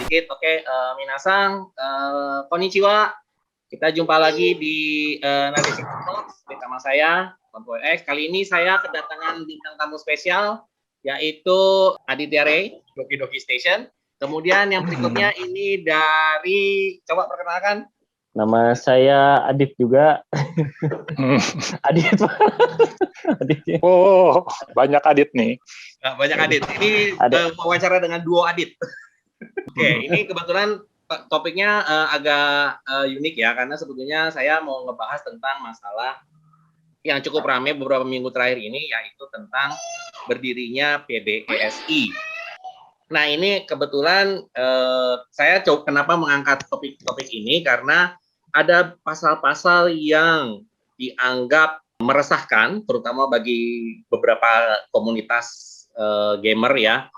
sedikit. Oke, minasang, konnichiwa. Kita jumpa lagi di Narisi Talks bersama saya, Konvoy X. Kali ini saya kedatangan bintang tamu spesial, yaitu Aditya Ray, Doki Doki Station. Kemudian yang berikutnya ini dari, coba perkenalkan. Nama saya Adit juga. Adit. Oh, banyak Adit nih. Nah, banyak Adit. Ini wawancara dengan duo Adit. Oke, ini kebetulan topiknya agak unik ya, karena sebetulnya saya mau ngebahas tentang masalah yang cukup ramai beberapa minggu terakhir ini, yaitu tentang berdirinya PBSI. Nah, ini kebetulan saya kenapa mengangkat topik ini, karena ada pasal-pasal yang dianggap meresahkan, terutama bagi beberapa komunitas gamer ya,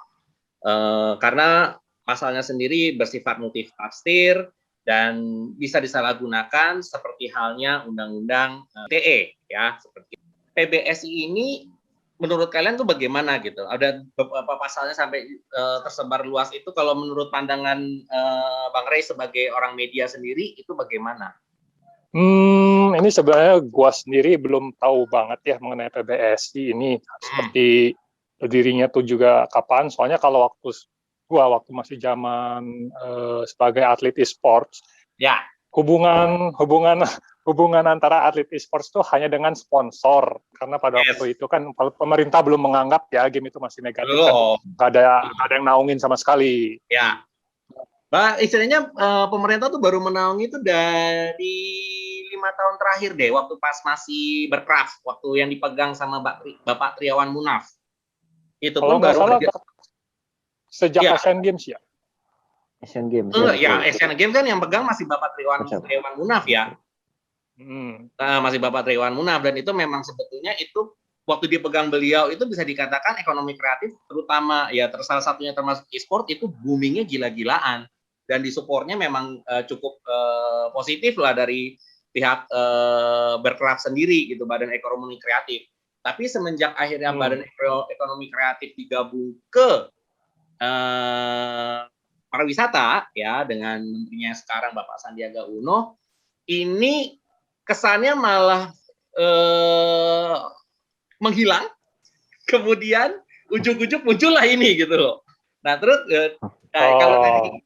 karena pasalnya sendiri bersifat multitafsir dan bisa disalahgunakan seperti halnya Undang-Undang ITE ya. Seperti PBSI ini menurut kalian tuh bagaimana gitu? Ada beberapa pasalnya sampai tersebar luas itu. Kalau menurut pandangan Bang Ray sebagai orang media sendiri itu bagaimana? Ini sebenarnya gua sendiri belum tahu banget ya mengenai PBSI ini. Seperti berdirinya tuh juga kapan. Soalnya kalau waktu masih zaman sebagai atlet e-sports, ya, hubungan antara atlet e-sports itu hanya dengan sponsor, karena pada waktu itu kan pemerintah belum menganggap ya game itu masih negatif, kan ada yang naungin sama sekali. Ya, istilahnya pemerintah tuh baru menaungi itu dari 5 tahun terakhir deh, waktu pas masih bercraft, waktu yang dipegang sama Bapak Triawan Munaf. Itu kalau pun baru salah, sejak Asian Games ya. Asian Games. Ya, Asian Games kan yang pegang masih Bapak Triawan Munaf ya. Masih Bapak Triawan Munaf, dan itu memang sebetulnya itu waktu dipegang beliau itu bisa dikatakan ekonomi kreatif, terutama ya salah satunya termasuk e-sport itu boomingnya gila-gilaan, dan disupportnya memang cukup positif lah dari pihak Bercraft sendiri gitu, Badan Ekonomi Kreatif. Tapi semenjak akhirnya Badan Ekonomi Kreatif digabung ke pariwisata ya dengan menterinya sekarang Bapak Sandiaga Uno, ini kesannya malah menghilang, kemudian ujuk-ujuk muncullah ini gitu loh. Nah terus kalau tadi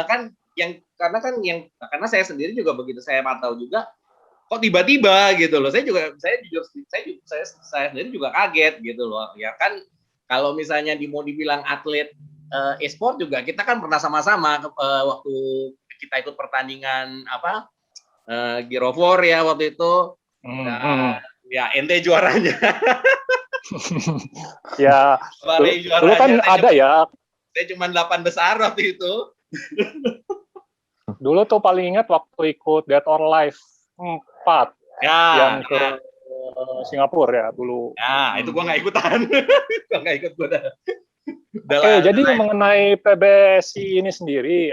kan karena saya sendiri juga begitu saya pantau juga, kok tiba-tiba gitu loh, saya sendiri juga kaget gitu loh ya kan. Kalau misalnya mau dibilang atlet e-sport juga kita kan pernah sama-sama waktu kita ikut pertandingan Gear of War ya waktu itu. Ya ente juaranya. Ya, dulu kan ada ya. Saya cuma 8 besar waktu itu. Dulu tuh paling ingat waktu ikut Dead or Alive 4 yang ke Singapura ya dulu. Ya, itu gua nggak ikutan. Gua nggak ikut gua. Oke, jadi mengenai PBSI ini sendiri,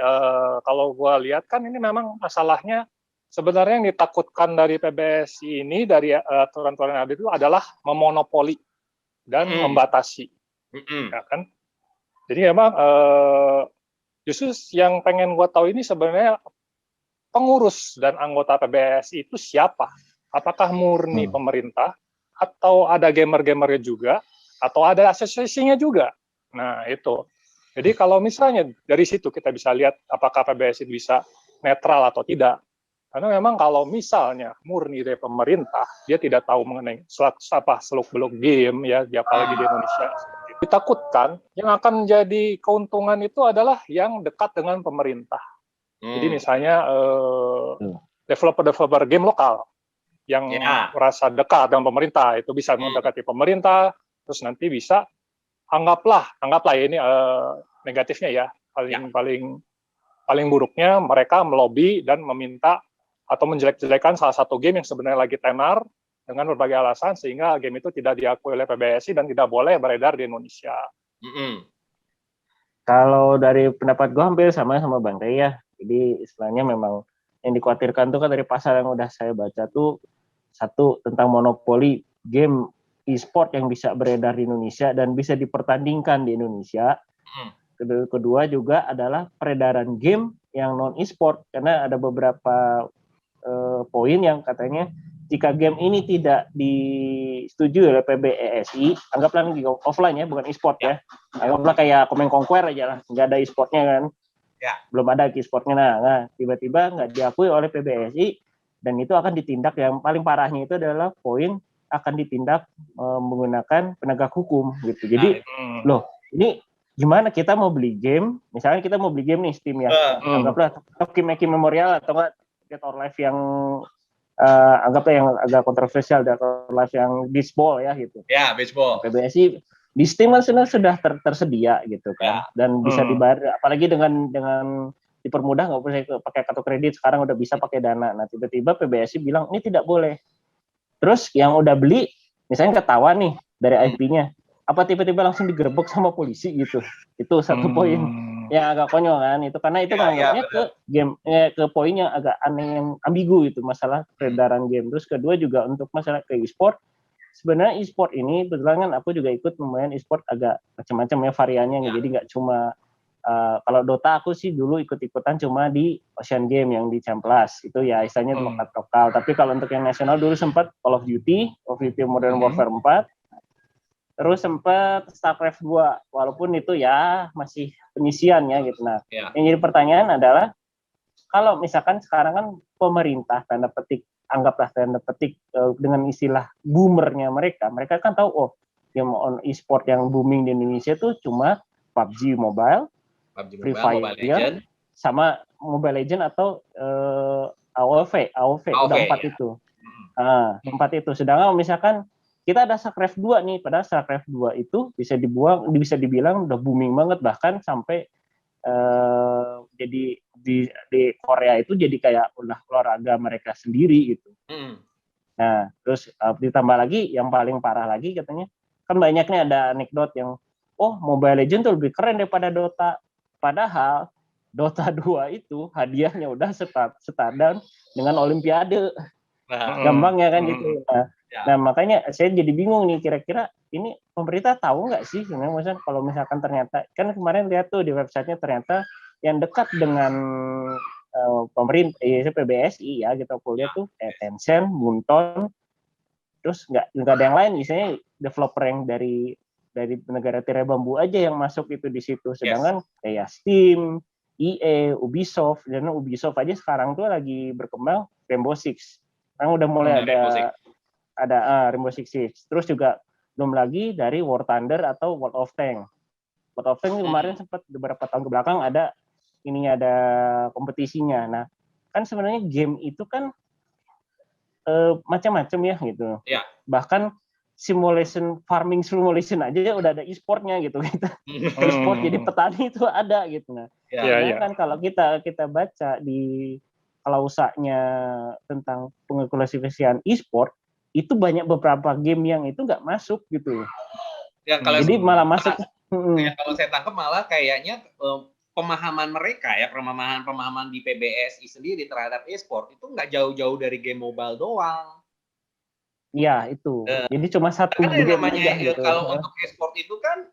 kalau gua lihat kan ini memang masalahnya sebenarnya yang ditakutkan dari PBSI ini, dari aturan-aturan yang ada itu adalah memonopoli dan membatasi, ya kan? Jadi memang justru yang pengen gue tahu ini sebenarnya pengurus dan anggota PBSI itu siapa? Apakah murni pemerintah, atau ada gamer-gamernya juga, atau ada asosiasinya juga? Nah itu. Jadi kalau misalnya dari situ kita bisa lihat apakah PBSI bisa netral atau tidak. Karena memang kalau misalnya murni dari pemerintah, dia tidak tahu mengenai seluk-beluk game ya, apalagi di Indonesia. Ditakutkan yang akan jadi keuntungan itu adalah yang dekat dengan pemerintah. Jadi misalnya developer game lokal yang merasa dekat dengan pemerintah itu bisa mendekati pemerintah, terus nanti bisa anggaplah ya ini negatifnya ya, paling buruknya mereka melobi dan meminta atau menjelek-jelekan salah satu game yang sebenarnya lagi tenar dengan berbagai alasan, sehingga game itu tidak diakui oleh PBSI dan tidak boleh beredar di Indonesia. Kalau dari pendapat gue hampir sama Bang Ray ya. Jadi istilahnya memang yang dikhawatirkan tuh kan dari pasal yang udah saya baca tuh, satu tentang monopoli game e-sport yang bisa beredar di Indonesia dan bisa dipertandingkan di Indonesia. Kedua juga adalah peredaran game yang non e-sport, karena ada beberapa poin yang katanya jika game ini tidak disetujui oleh PBESI, anggaplah lagi offline ya, bukan e-sport ya. Anggaplah kayak Command Conquer aja lah, nggak ada e-sportnya kan. Ya. Belum ada e-sportnya. Nah, tiba-tiba nggak diakui oleh PBSI, dan itu akan ditindak. Yang paling parahnya itu adalah poin akan ditindak menggunakan penegak hukum gitu. Jadi, loh, ini gimana kita mau beli game, misalnya kita mau beli game nih Steam ya, anggaplah Tokimeki Memorial atau enggak Dead or Alive yang anggaplah yang agak kontroversial, Dead or Alive yang baseball ya gitu. Ya, baseball. PBSI di Steam kan sudah tersedia gitu kan, dan bisa dibayar, apalagi dengan dipermudah, nggak usah pakai kartu kredit, sekarang udah bisa pakai Dana. Nah tiba-tiba PBSI bilang ini tidak boleh. Terus yang udah beli misalnya ketahuan nih dari IP-nya, apa tiba-tiba langsung digerebek sama polisi gitu. Itu satu poin yang agak konyol kan itu, karena itu nganggapnya ke game ke poin yang agak aneh, yang ambigu itu masalah peredaran game. Terus kedua juga untuk masalah ke e-sport, sebenarnya e-sport ini kebetulan kan aku juga ikut lumayan e-sport, agak macam-macam ya variannya. Jadi nggak cuma kalau Dota aku sih dulu ikut-ikutan cuma di Ocean Game yang di Champlas itu ya istilahnya lokal. Tapi kalau untuk yang nasional dulu sempat Call of Duty Modern Warfare 4, terus sempat StarCraft 2, walaupun itu ya masih penyisian ya gitu. Nah, yang jadi pertanyaan adalah kalau misalkan sekarang kan pemerintah anggaplah tanda petik dengan istilah boomernya mereka kan tahu, oh game on e-sport yang booming di Indonesia tuh cuma PUBG Mobile, Free Fire, sama Mobile Legend atau AOV udah 4 itu. Nah, 4 itu. Sedangkan misalkan kita ada StarCraft 2 nih, padahal StarCraft 2 itu bisa dibilang udah booming banget, bahkan sampai jadi di Korea itu jadi kayak udah olahraga mereka sendiri gitu. Nah, terus ditambah lagi yang paling parah lagi katanya, kan banyaknya ada anekdot yang Mobile Legends tuh lebih keren daripada Dota. Padahal Dota 2 itu hadiahnya udah setara dengan Olimpiade. Gampang ya kan gitu. Nah, makanya saya jadi bingung nih, kira-kira ini pemerintah tahu nggak sih? Maksudnya kalau misalkan ternyata, kan kemarin lihat tuh di websitenya ternyata yang dekat dengan pemerintah, PBSI ya, gitu aku lihat tuh Tencent, Bunton, terus nggak ada yang lain, misalnya developer yang dari negara tirai bambu aja yang masuk itu di situ. Sedangkan kayak Steam, EA, Ubisoft, dan Ubisoft aja sekarang tuh lagi berkembang Rainbow Six. Sekarang udah mulai ada Rainbow Six Siege. Terus juga belum lagi dari War Thunder atau World of Tanks. World of Tanks kemarin sempat beberapa tahun kebelakang ada kompetisinya. Nah, kan sebenarnya game itu kan macam-macam ya gitu. Bahkan farming simulation aja udah ada e-sportnya gitu. E-sport jadi petani itu ada gitu. Nah, kan kalau kita baca di klausanya tentang pengklasifikasian e-sport, itu banyak beberapa game yang itu nggak masuk gitu. Jadi malah masuk. Kalau saya tangkap malah kayaknya pemahaman mereka ya, pemahaman di PBSI sendiri terhadap e-sport itu nggak jauh-jauh dari game mobile doang. Iya itu. Jadi cuma satu game namanya aja, gitu. Kalau untuk e-sport itu kan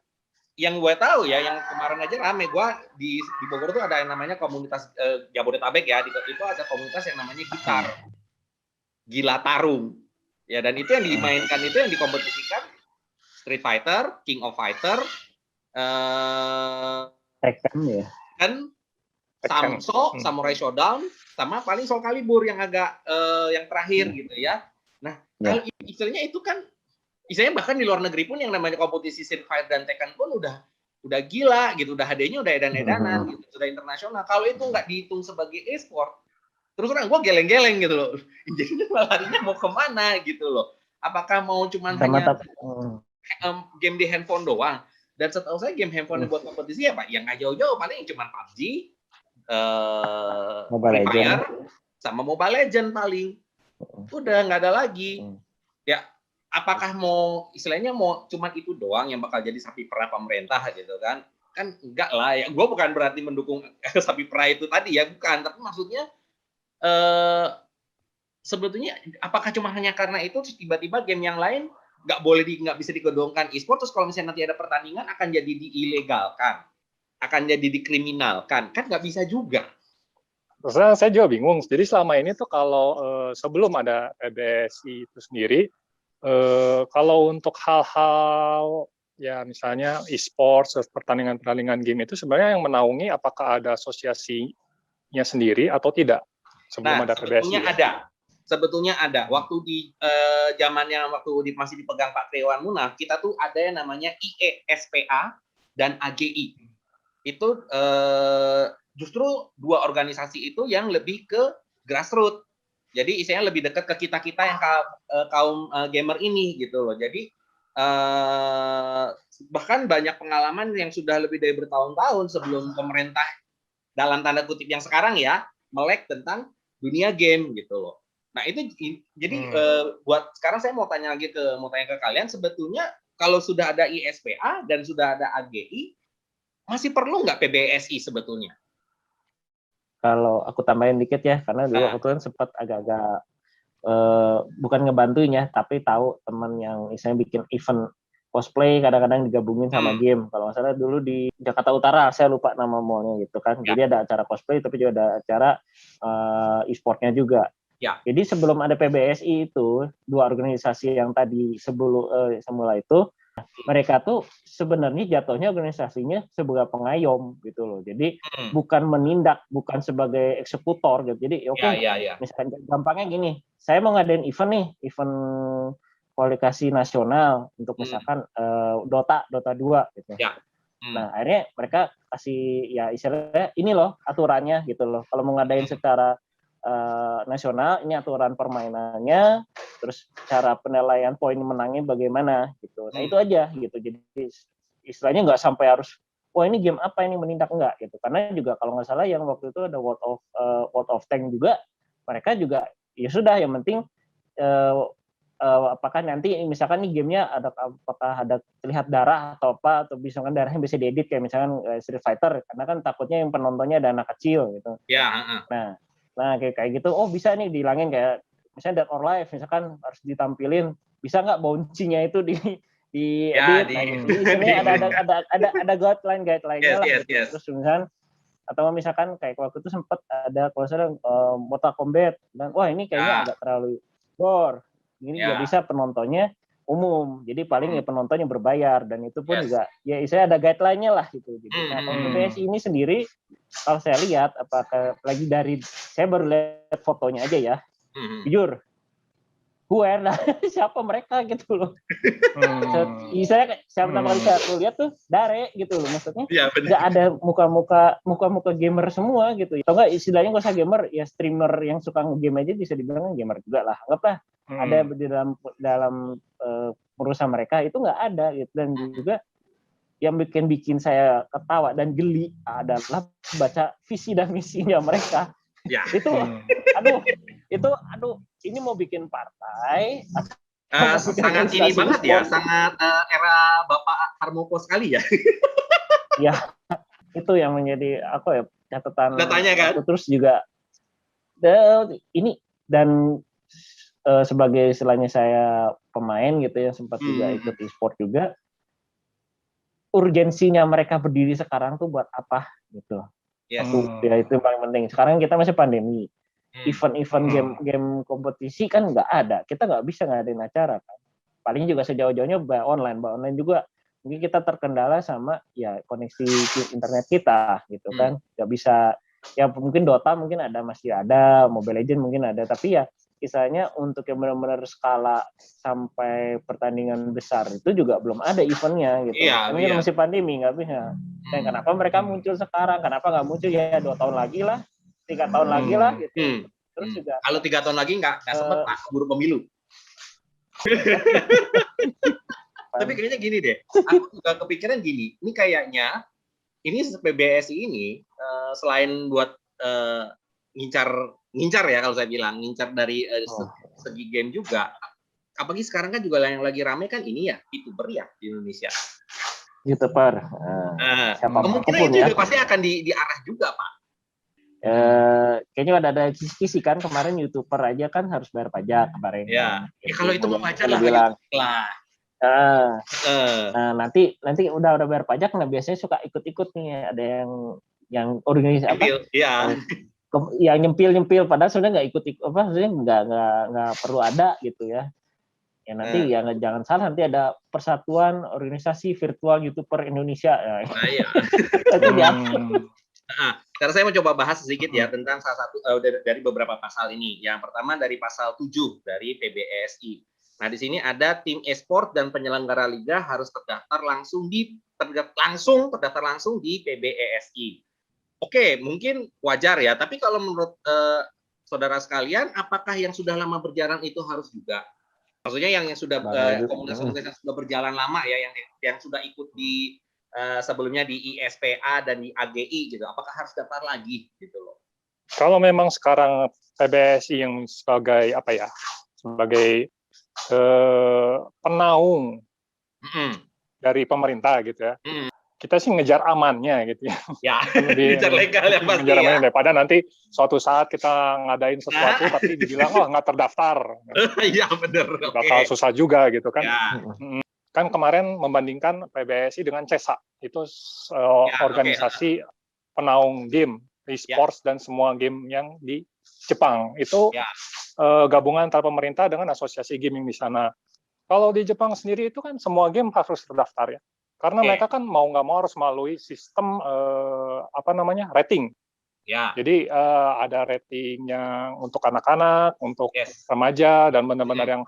yang gue tahu ya, yang kemarin aja rame, gue di Bogor tuh ada yang namanya komunitas Jabodetabek ya, itu ada komunitas yang namanya Gila Tarung. Ya, dan itu yang dimainkan, itu yang dikompetisikan Street Fighter, King of Fighter, Tekken ya. Samso, Samurai Showdown, sama paling Soul Calibur yang agak yang terakhir gitu ya. Nah, kalau istilahnya itu kan, istilahnya bahkan di luar negeri pun yang namanya kompetisi Street Fighter dan Tekken pun udah gila gitu, udah hadiahnya udah edan-edanan gitu, sudah internasional. Kalau itu nggak dihitung sebagai e-sport, terus terang gue geleng-geleng gitu loh. Jadi larinya mau kemana gitu loh? Apakah mau cuman hanya game di handphone doang? Dan setahu saya game handphone buat kompetisi ya Pak, yang nggak jauh-jauh, paling cuma PUBG, Free Fire, sama Mobile Legend paling. Udah nggak ada lagi. Ya, apakah mau istilahnya mau cuman itu doang yang bakal jadi sapi perah pemerintah gitu kan? Kan enggak lah ya. Gue bukan berarti mendukung sapi perah itu tadi ya, bukan. Tapi maksudnya sebetulnya apakah cuma hanya karena itu tiba-tiba game yang lain nggak bisa digodongkan e-sport, terus kalau misalnya nanti ada pertandingan akan jadi diilegalkan. akan jadi dikriminalkan, kan nggak bisa juga. Terus saya juga bingung. Jadi selama ini tuh kalau sebelum ada PBSI itu sendiri, kalau untuk hal-hal ya misalnya e-sports, pertandingan-pertandingan game itu sebenarnya yang menaungi apakah ada asosiasinya sendiri atau tidak sebelum ada PBSI? Sebetulnya ada. Waktu di zamannya masih dipegang Pak Triawan Munaf, kita tuh ada yang namanya IESPA dan AGI. Itu justru dua organisasi itu yang lebih ke grassroots. Jadi istilahnya lebih dekat ke kita-kita yang kaum gamer ini gitu loh. Jadi bahkan banyak pengalaman yang sudah lebih dari bertahun-tahun sebelum pemerintah dalam tanda kutip yang sekarang ya melek tentang dunia game gitu loh. Nah itu jadi buat sekarang saya mau tanya ke kalian, sebetulnya kalau sudah ada ISPA dan sudah ada AGI, masih perlu nggak PBSI sebetulnya? Kalau aku tambahin dikit ya, karena dulu aku kan sempat agak-agak bukan ngebantuin ya, tapi tahu teman yang misalnya bikin event cosplay kadang-kadang digabungin sama game. Kalau nggak salah dulu di Jakarta Utara, saya lupa nama mallnya gitu kan. Ya. Jadi ada acara cosplay, tapi juga ada acara e-sportnya juga. Ya. Jadi sebelum ada PBSI itu, dua organisasi yang tadi semula itu, mereka tuh sebenarnya jatuhnya organisasinya sebagai pengayom gitu loh. Jadi bukan menindak, bukan sebagai eksekutor gitu. Jadi misalkan gampangnya gini, saya mau ngadain event kualifikasi nasional untuk misalkan Dota 2 gitu. Ya. Nah, akhirnya mereka kasih ya istilahnya ini loh aturannya gitu loh. Kalau mau ngadain secara nasional, ini aturan permainannya, terus cara penilaian poin menangnya bagaimana gitu. Nah itu aja gitu. Jadi istilahnya nggak sampai harus, wah ini game apa ini menindak, enggak gitu. Karena juga kalau nggak salah yang waktu itu ada World of Tank juga, mereka juga ya sudah yang penting apakah nanti misalkan nih gamenya apakah ada terlihat darah atau apa, atau misalkan darahnya bisa diedit kayak misalkan Street Fighter, karena kan takutnya yang penontonnya ada anak kecil gitu. Ya. Nah kayak gitu, oh bisa nih dihilangin, kayak misalnya Dead or Alive misalkan harus ditampilin, bisa nggak bouncingnya itu di edit. Nah gitu. Sebenarnya ada guideline-nya lah. Yes. Terus atau misalkan kayak waktu itu sempat ada kalau salah Mortal Kombat, dan wah ini kayaknya agak terlalu gore. Ini nggak bisa penontonnya umum, jadi paling ya penonton yang berbayar, dan itu pun juga ya saya ada guideline-nya lah gitu. Nah kalau PBSI ini sendiri, kalau saya lihat apakah lagi dari saya baru lihat fotonya aja ya, jujur, siapa mereka gitu loh. Saya pertama kali saya lihat tuh Dare gitu loh, maksudnya nggak ada muka-muka gamer semua gitu. Atau nggak istilahnya nggak usah gamer, ya streamer yang suka game aja bisa dibilang gamer juga lah. Anggaplah ada di dalam perusahaan mereka itu nggak ada gitu. Dan juga yang bikin saya ketawa dan geli adalah baca visi dan misinya mereka. Ya. Itu ini mau bikin partai sangat ini banget ya, sangat era Bapak Harmoko sekali ya. Ya, itu yang menjadi catatan datanya kan. Terus juga ini, dan sebagai istilahnya saya pemain gitu ya, sempat juga ikut e-sport juga, urgensinya mereka berdiri sekarang tuh buat apa gitu. Ya itu yang paling penting. Sekarang kita masih pandemi. Event-event game kompetisi kan nggak ada, kita nggak bisa ngadain acara kan. Paling juga sejauh-jauhnya online juga mungkin kita terkendala sama ya koneksi internet kita gitu kan, nggak bisa ya. Mungkin Dota mungkin masih ada, Mobile Legends mungkin ada, tapi ya kisahnya untuk yang benar-benar skala sampai pertandingan besar itu juga belum ada eventnya gitu. Karena masih pandemi, nggak bisa. Dan kenapa mereka muncul sekarang? Kenapa nggak muncul ya 2 tahun lagi lah, 3 tahun lagi lah gitu. Terus juga kalau 3 tahun lagi nggak sempat Pak, keburu pemilu. Tapi kayaknya gini deh, aku juga kepikiran gini, ini kayaknya ini PBSI ini selain buat ngincar ya, kalau saya bilang ngincar dari segi game juga, apalagi sekarang kan juga yang lagi rame kan ini ya YouTuber ya di Indonesia. YouTuber. Kemungkinan itu juga pasti akan diarah juga Pak. Kayaknya ada kisi-kisi kan kemarin, YouTuber aja kan harus bayar pajak kemarin. Ya kalau itu mau wajar lah. Nah, nanti udah bayar pajak, nah biasanya suka ikut-ikut nih, ada yang organisasi apa? Iya. Yang nyempil padahal sebenarnya nggak ikut apa, sebenarnya nggak perlu ada gitu ya. Ya nanti jangan salah, nanti ada Persatuan Organisasi Virtual YouTuber Indonesia. Iya. Itu diatur. Karena saya mau coba bahas sedikit ya tentang salah satu dari beberapa pasal ini. Yang pertama dari pasal 7 dari PBESI. Nah, di sini ada tim e-sport dan penyelenggara liga harus terdaftar langsung di PBESI. Oke, mungkin wajar ya, tapi kalau menurut saudara sekalian, apakah yang sudah lama berjalan itu harus juga? Maksudnya yang sudah komunitas-komunitas yang sudah berjalan lama ya, yang sudah ikut di sebelumnya di ISPA dan di AGI gitu, apakah harus daftar lagi gitu loh? Kalau memang sekarang PBSI yang sebagai apa ya, sebagai penaung dari pemerintah gitu ya, kita sih ngejar amannya gitu ya. Ya, ngejar legal ya pasti. Ngejar amannya daripada nanti suatu saat kita ngadain sesuatu tapi dibilang nggak terdaftar. Iya benar. Bakal susah juga gitu kan. Ya. Kan kemarin membandingkan PBSI dengan CESA, itu organisasi penaung game, e-sports dan semua game yang di Jepang. Itu gabungan antara pemerintah dengan asosiasi gaming di sana. Kalau di Jepang sendiri itu kan semua game harus terdaftar ya. Karena mereka kan mau nggak mau harus melalui sistem rating. Ya. Jadi ada ratingnya untuk anak-anak, untuk remaja, dan benar-benar yang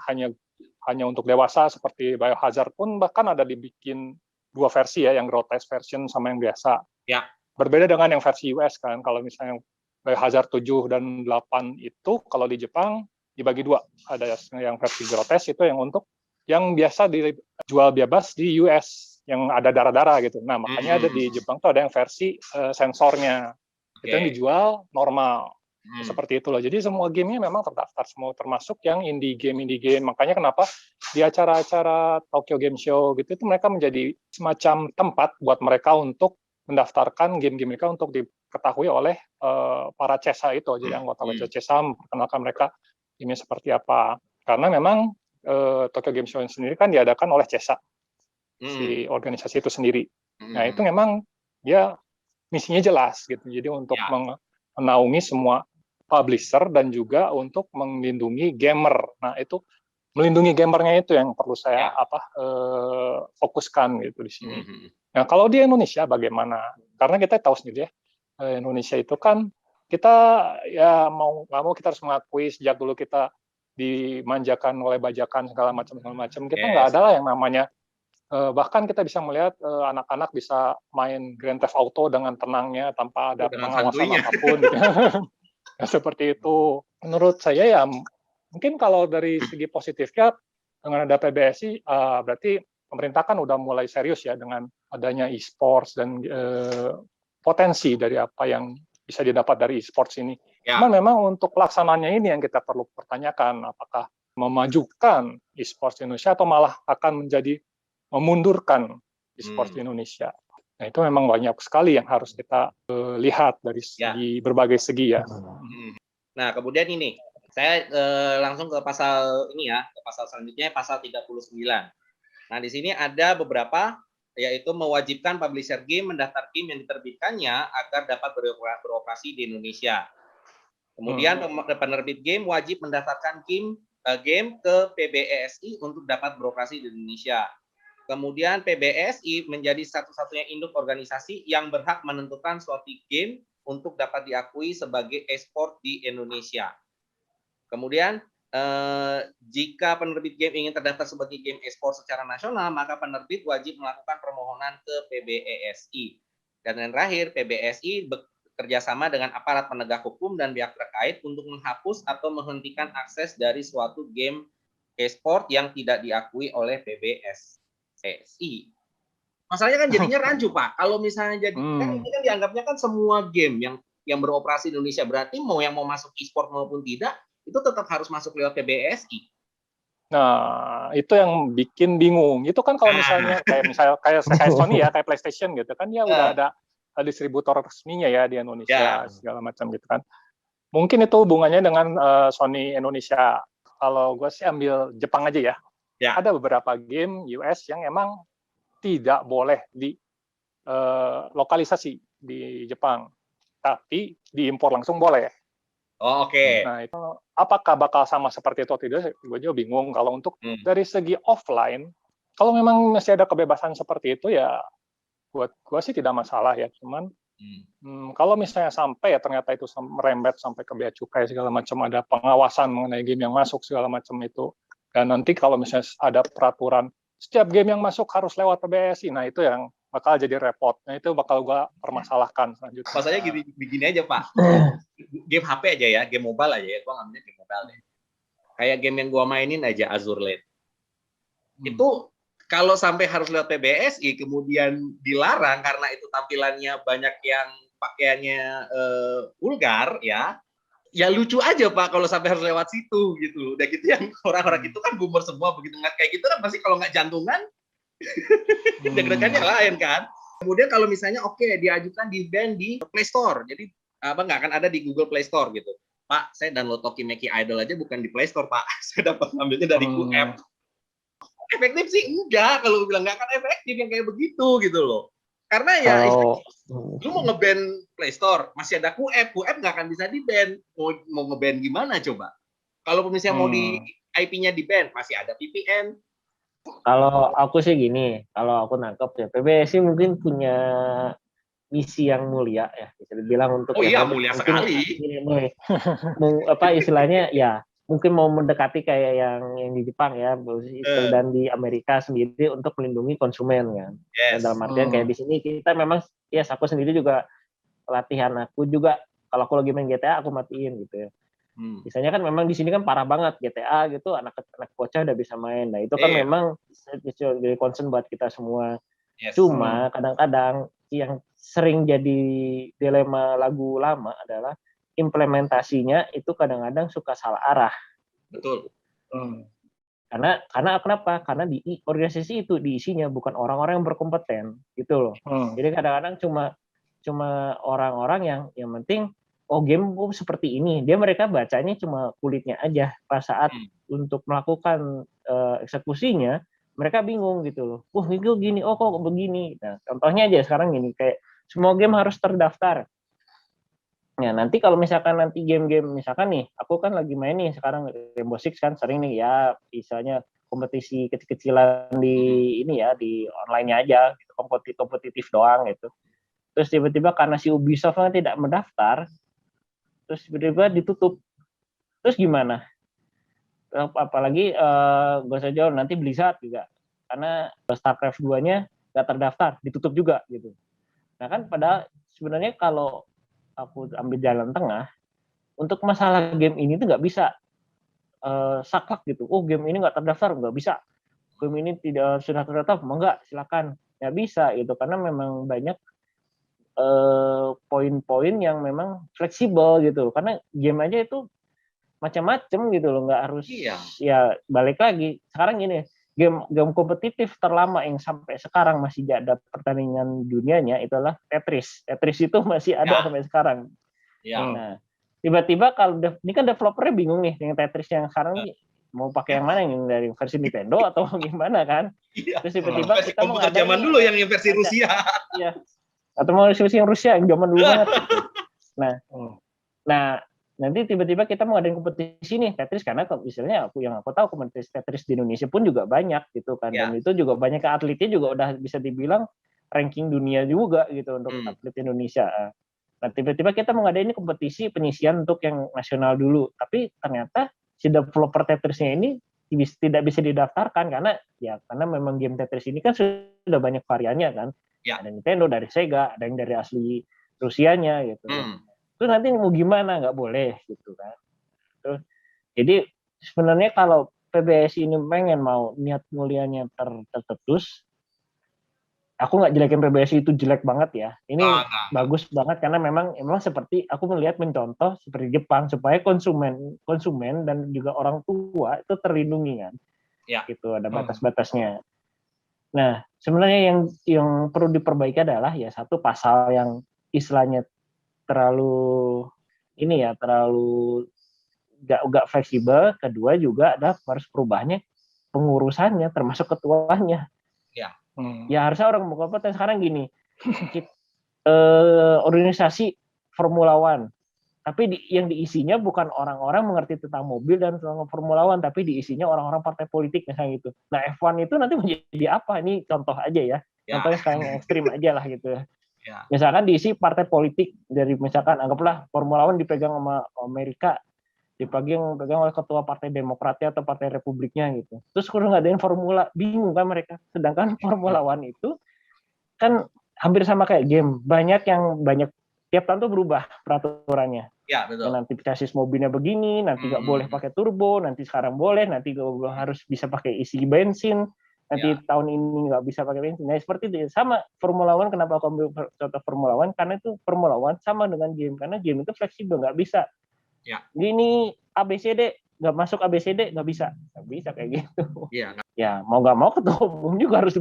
hanya untuk dewasa seperti Biohazard pun bahkan ada dibikin 2 versi ya, yang grotesque version sama yang biasa. Ya. Berbeda dengan yang versi US kan. Kalau misalnya Biohazard 7 dan 8 itu kalau di Jepang dibagi 2. Ada yang versi grotesque itu yang untuk yang biasa dijual bebas di US, yang ada darah-darah gitu. Nah, makanya ada di Jepang tuh ada yang versi sensornya. Itu yang dijual normal. Seperti itu loh. Jadi semua gamenya memang terdaftar semua, termasuk yang indie game. Makanya kenapa di acara-acara Tokyo Game Show gitu itu mereka menjadi semacam tempat buat mereka untuk mendaftarkan game-game mereka untuk diketahui oleh para CESA itu. Jadi anggota CESA memperkenalkan mereka ini seperti apa. Karena memang Tokyo Game Show sendiri kan diadakan oleh CESA. Si organisasi itu sendiri. Nah, itu memang dia misinya jelas gitu. Jadi untuk menaungi semua publisher dan juga untuk melindungi gamer. Nah, itu melindungi gamernya itu yang perlu saya fokuskan gitu di sini. Nah, kalau di Indonesia bagaimana? Karena kita tahu sendiri ya, Indonesia itu kan kita ya mau nggak mau kita harus mengakui sejak dulu kita dimanjakan oleh bajakan segala macam. Kita nggak ada lah yang namanya bahkan kita bisa melihat anak-anak bisa main Grand Theft Auto dengan tenangnya tanpa ada pengawasan apapun gitu. Seperti itu. Menurut saya ya mungkin kalau dari segi positifnya dengan ada PBSI berarti pemerintah kan udah mulai serius ya dengan adanya e-sports dan potensi dari apa yang bisa didapat dari e-sports ini. Cuman memang untuk pelaksanaannya ini yang kita perlu pertanyakan, apakah memajukan e-sports Indonesia atau malah akan menjadi memundurkan e-sports di Indonesia. Nah, itu memang banyak sekali yang harus kita lihat dari segi berbagai segi ya. Nah, kemudian ini saya langsung ke pasal ini ya, ke pasal selanjutnya, pasal 39. Nah, di sini ada beberapa, yaitu mewajibkan publisher game mendaftar game yang diterbitkannya agar dapat beroperasi di Indonesia. Kemudian penerbit game wajib mendaftarkan game ke PBESI untuk dapat beroperasi di Indonesia. Kemudian PBSI menjadi satu-satunya induk organisasi yang berhak menentukan suatu game untuk dapat diakui sebagai e-sport di Indonesia. Kemudian jika penerbit game ingin terdaftar sebagai game e-sport secara nasional, maka penerbit wajib melakukan permohonan ke PBESI. Dan yang terakhir, PBSI bekerjasama dengan aparat penegak hukum dan pihak terkait untuk menghapus atau menghentikan akses dari suatu game e-sport yang tidak diakui oleh PBSI. Masalahnya kan jadinya rancu, Pak. Kalau misalnya jadi kan ini kan dianggapnya kan semua game yang beroperasi di Indonesia, berarti yang mau masuk e-sport maupun tidak itu tetap harus masuk lewat PBSI. Nah, itu yang bikin bingung. Itu kan kalau misalnya kayak Sony ya, kayak PlayStation gitu kan dia udah ada distributor resminya ya di Indonesia segala macam gitu kan. Mungkin itu hubungannya dengan Sony Indonesia. Kalau gue sih ambil Jepang aja ya. Ya. Ada beberapa game US yang emang tidak boleh di lokalisasi di Jepang, tapi diimpor langsung boleh. Oh, oke. Nah, itu apakah bakal sama seperti itu atau tidak? Gue juga bingung. Kalau untuk dari segi offline, kalau memang masih ada kebebasan seperti itu ya, buat gue sih tidak masalah ya. Cuman kalau misalnya sampai ya ternyata itu merembet sampai ke bea cukai segala macam, ada pengawasan mengenai game yang masuk segala macam itu, dan nanti kalau misalnya ada peraturan setiap game yang masuk harus lewat PBSI, nah itu yang bakal jadi repot. Nah itu bakal gue permasalahkan selanjutnya. Masalahnya gini aja Pak, game HP aja ya, game mobile aja ya, gue ngambilnya game mobile deh. Kayak game yang gue mainin aja, Azure Lane. Itu kalau sampai harus lewat PBSI, kemudian dilarang karena itu tampilannya banyak yang pakaiannya vulgar, ya lucu aja Pak kalau sampai harus lewat situ gitu. Udah gitu yang orang-orang itu kan boomer semua, begitu nggak kayak gitu kan pasti kalau nggak jantungan, deg-degannya lain kan. Kemudian kalau misalnya diajukan di ban di Play Store, jadi nggak akan ada di Google Play Store gitu. Pak, saya download Tokimeki Idol aja bukan di Play Store Pak, saya dapat ngambilnya dari QF. Efektif sih enggak, kalau bilang nggak akan efektif yang kayak begitu gitu loh. Karena ya lu mau nge-ban Play Store, masih ada QF nggak akan bisa di-ban. Mau nge-ban gimana coba? Kalau misalnya mau di IP-nya di-ban, masih ada VPN. Kalau aku sih gini, kalau aku nangkep ya, PBSI mungkin punya misi yang mulia ya, bisa dibilang untuk mulia sekali. Istilahnya ya mungkin mau mendekati kayak yang di Jepang ya, dan di Amerika sendiri untuk melindungi konsumen kan. Yes. Dalam artian kayak di sini kita memang aku sendiri juga latihan aku juga kalau aku lagi main GTA aku matiin gitu ya. Misalnya kan memang di sini kan parah banget GTA gitu, anak bocah udah bisa main. Nah itu kan memang jadi concern buat kita semua. Yes. Cuma kadang-kadang yang sering jadi dilema lagu lama adalah implementasinya itu kadang-kadang suka salah arah. Betul. Karena kenapa? Karena di organisasi itu diisinya bukan orang-orang yang berkompeten gitu loh. Jadi kadang-kadang cuma orang-orang yang penting game seperti ini. Mereka bacanya cuma kulitnya aja. Pas saat untuk melakukan eksekusinya, mereka bingung gitu loh. Itu gini, kok begini. Nah, contohnya aja sekarang gini, kayak semua game harus terdaftar. Ya, nanti kalau misalkan nanti game-game, misalkan nih, aku kan lagi main nih sekarang Rainbow Six kan sering nih ya, misalnya kompetisi kecil-kecilan di di online-nya aja, gitu, kompetitif doang gitu. Terus tiba-tiba karena si Ubisoft tidak mendaftar, terus tiba-tiba ditutup. Terus gimana? Apalagi gak usah jauh, nanti Blizzard juga. Karena StarCraft 2-nya nggak terdaftar, ditutup juga gitu. Nah kan padahal sebenarnya kalau aku ambil jalan tengah, untuk masalah game ini tuh nggak bisa saklek gitu. Game ini nggak terdaftar, nggak bisa. Game ini sudah terdaftar, enggak, silakan. Nggak bisa gitu, karena memang banyak poin-poin yang memang fleksibel gitu. Karena game aja itu macam-macam gitu loh, nggak harus ya balik lagi. Sekarang gini, game kompetitif terlama yang sampai sekarang masih ada pertandingan dunianya itu adalah Tetris. Tetris itu masih ada sampai sekarang. Nah, tiba-tiba kalau ini kan developernya bingung nih dengan Tetris yang sekarang mau pakai yang mana, yang dari versi Nintendo atau gimana kan? Terus tiba-tiba kita mau komputer zaman dulu yang versi Rusia. Iya. Atau mau versi yang Rusia yang zaman dulu banget. Nah, nanti tiba-tiba kita mau ngadain kompetisi nih Tetris, karena misalnya aku tahu kompetisi Tetris di Indonesia pun juga banyak gitu kan, dan itu juga banyak atletnya juga udah bisa dibilang ranking dunia juga gitu untuk atlet Indonesia. Nah tiba-tiba kita mau ngadain kompetisi penyisian untuk yang nasional dulu, tapi ternyata si developer Tetrisnya ini tidak bisa didaftarkan karena memang game Tetris ini kan sudah banyak variannya kan, ada Nintendo, dari Sega, ada yang dari asli Rusianya gitu. Terus nanti mau gimana, nggak boleh gitu kan. Terus, jadi sebenarnya kalau PBSI ini pengen mau niat mulianya tercetus, aku nggak jelekin PBSI itu jelek banget ya. Ini bagus banget karena memang seperti aku melihat mencontoh seperti Jepang supaya konsumen dan juga orang tua itu terlindungi kan. Gitu, ada batas-batasnya. Nah, sebenarnya yang perlu diperbaiki adalah ya satu pasal yang istilahnya terlalu gak fleksibel. Kedua juga ada harus perubahannya pengurusannya, termasuk ketuanya. Ya. Ya harusnya orang berkompeten. Sekarang gini, organisasi Formula One, tapi yang diisinya bukan orang-orang mengerti tentang mobil dan tentang Formula One, tapi diisinya orang-orang partai politik misalnya gitu. Nah F1 itu nanti menjadi apa? Ini contoh aja ya. Contohnya sekarang yang ekstrim aja lah gitu ya. Misalkan diisi partai politik dari misalkan anggaplah Formula One dipegang sama Amerika, dipegang oleh ketua partai Demokratnya atau partai Republiknya gitu. Terus kalau ngadain formula, bingung kan mereka. Sedangkan Formula One itu kan hampir sama kayak game. Banyak tiap tahun tuh berubah peraturannya. Ya, betul. Nanti chassis mobilnya begini, nanti nggak boleh pakai turbo, nanti sekarang boleh, nanti harus bisa pakai isi bensin, nanti tahun ini nggak bisa pakai bensin. Nah seperti itu. Sama Formula One, kenapa aku ambil contoh Formula One? Karena itu Formula One sama dengan game. Karena game itu fleksibel, nggak bisa. Gini ABCD nggak masuk ABCD nggak bisa kayak gitu. Ya mau nggak mau ketua umum juga harus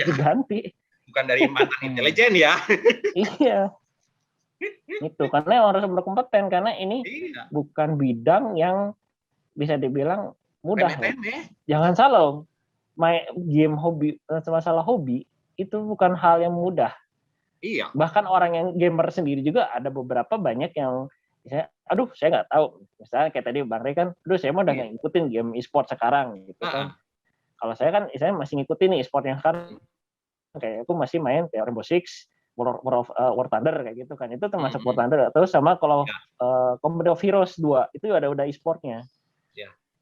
diganti. Bukan dari mantan intelijen ya. Iya. Itu karena orang harus berkompeten, karena ini bukan bidang yang bisa dibilang mudah. Jangan salah, game hobi, masalah hobi itu bukan hal yang mudah. Iya. Bahkan orang yang gamer sendiri juga ada beberapa banyak yang misalnya, aduh saya nggak tahu, misalnya kayak tadi Bang Rey kan, aduh saya mau udah nggak ngikutin game e-sport sekarang gitu kan. Kalau saya kan saya masih ngikutin nih e-sport yang sekarang, kayak aku masih main kayak Rainbow Six, War Thunder kayak gitu kan, itu termasuk War Thunder. Terus sama kalau Company of Heroes 2 itu udah e-sportnya.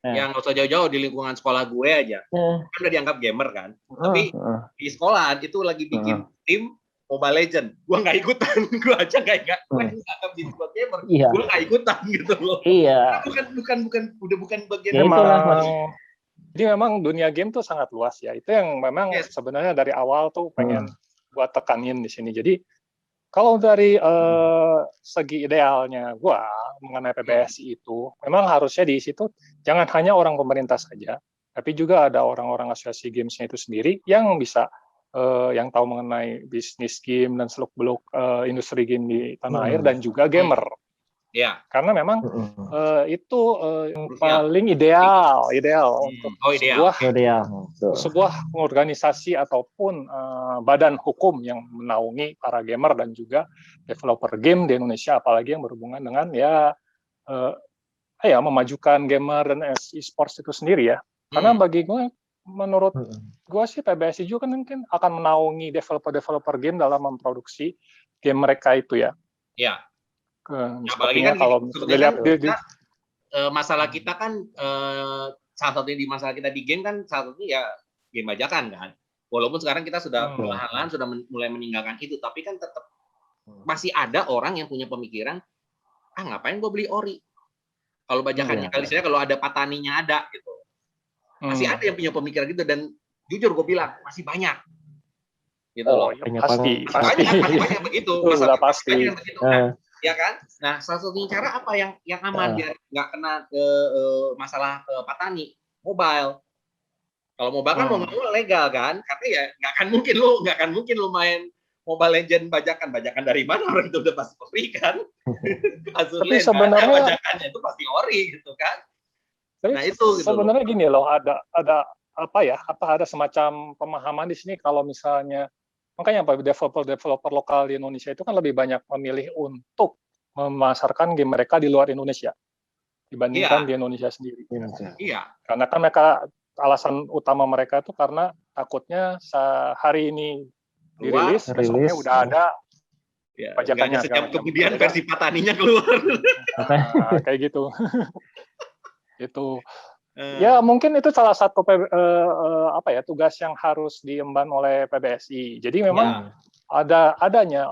Yang nggak usah jauh-jauh di lingkungan sekolah gue aja, kan udah dianggap gamer kan, tapi di sekolah itu lagi bikin tim Mobile Legend, gue nggak ikutan, gue aja nggak dianggap jadi buat gamer, gue nggak ikutan gitu loh. Iya. Bukan bagian. Jadi memang dunia game tuh sangat luas ya. Itu yang memang sebenarnya dari awal tuh pengen buat tekanin di sini. Jadi kalau dari segi idealnya gue mengenai PBSI itu, memang harusnya di situ jangan hanya orang pemerintah saja, tapi juga ada orang-orang asosiasi gamesnya itu sendiri yang bisa yang tahu mengenai bisnis game dan seluk-beluk industri game di tanah air dan juga gamer. Karena memang itu yang paling ideal untuk sebuah organisasi ataupun badan hukum yang menaungi para gamer dan juga developer game di Indonesia, apalagi yang berhubungan dengan memajukan gamer dan e-sports itu sendiri ya. Karena bagi gue, menurut gue sih PBSI juga kan mungkin akan menaungi developer game dalam memproduksi game mereka itu ya. Iya. Apalagi kan kalau lihat masalah kita kan salah satunya di masalah kita di game kan salah satunya ya game bajakan kan. Walaupun sekarang kita sudah perlahan-lahan sudah mulai meninggalkan itu, tapi kan tetap masih ada orang yang punya pemikiran, ngapain gue beli ori? Kalau bajakannya kali saya kalau ada pataninya ada gitu. Masih ada yang punya pemikiran gitu, dan jujur gue bilang masih banyak gitu loh. Pasti banyak begitu. Sudah pasti. Ya kan? Nah, salah satunya cara apa yang aman biar nggak kena ke masalah petani? Mobile. Kalau mobile kan mau legal kan? Karena ya nggak akan mungkin lu main Mobile Legend bajakan dari mana, orang itu udah pasti ori kan? Tapi sebenarnya bajakannya itu pasti ori gitu kan? Nah itu gitu sebenarnya gini loh, ada semacam pemahaman di sini kalau misalnya, makanya developer lokal di Indonesia itu kan lebih banyak memilih untuk memasarkan game mereka di luar Indonesia dibandingkan di Indonesia sendiri. Iya. Karena kan alasan utama mereka itu karena takutnya hari ini dirilis, besoknya udah ada pajakannya. Sejam kemudian versi pataninya keluar. Kayak gitu. Itu ya mungkin itu salah satu tugas yang harus diemban oleh PBSI. Jadi memang adanya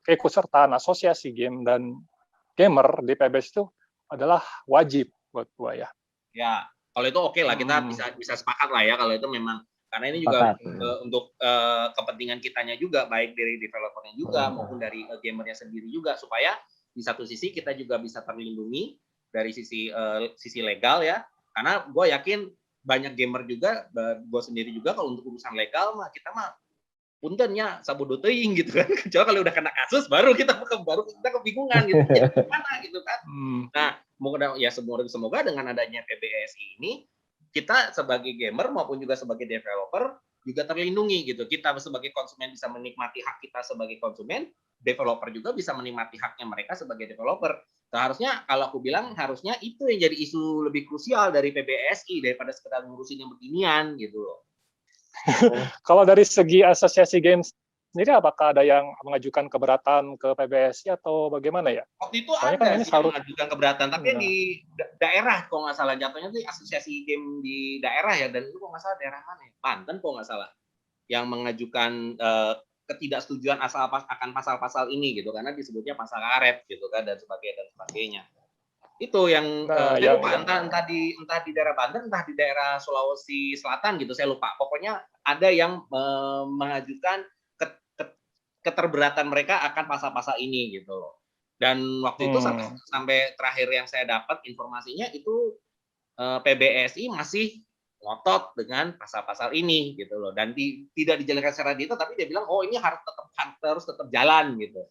keikutsertaan asosiasi game dan gamer di PBSI itu adalah wajib buat gua ya. Ya, kalau itu oke lah, kita bisa sepakat lah ya kalau itu memang, karena ini juga untuk kepentingan kitanya juga, baik dari developernya juga maupun dari gamernya sendiri juga, supaya di satu sisi kita juga bisa terlindungi dari sisi legal ya, karena gue yakin banyak gamer juga, gue sendiri juga kalau untuk urusan legal mah kita mah puntennya sabodo teuing gitu kan, kecuali kalau udah kena kasus baru kita kebingungan gitu gimana gitu kan. Nah semoga dengan adanya PBSI ini kita sebagai gamer maupun juga sebagai developer juga terlindungi gitu. Kita sebagai konsumen bisa menikmati hak kita sebagai konsumen, developer juga bisa menikmati haknya mereka sebagai developer. Seharusnya kalau aku bilang harusnya itu yang jadi isu lebih krusial dari PBSI daripada sekedar ngurusin yang beginian gitu loh. Kalau dari segi asosiasi games sendiri, apakah ada yang mengajukan keberatan ke PBSI atau bagaimana ya? Waktu itu soalnya ada kan ini sih yang mengajukan keberatan, tapi di daerah kalau nggak salah jatuhnya tuh asosiasi game di daerah ya, dan itu kalau nggak salah daerah mana ya? Banten kalau nggak salah, yang mengajukan ketidaksetujuan akan pasal-pasal ini gitu, karena disebutnya pasal karet gitu kan dan sebagainya. Itu yang saya lupa entah di daerah Banten, entah di daerah Sulawesi Selatan gitu, saya lupa. Pokoknya ada yang mengajukan keterberatan mereka akan pasal-pasal ini gitu loh. Dan waktu itu sampai terakhir yang saya dapat informasinya itu PBSI masih ngotot dengan pasal-pasal ini gitu loh, dan tidak dijelaskan secara detail, tapi dia bilang ini harus tetap jalan gitu.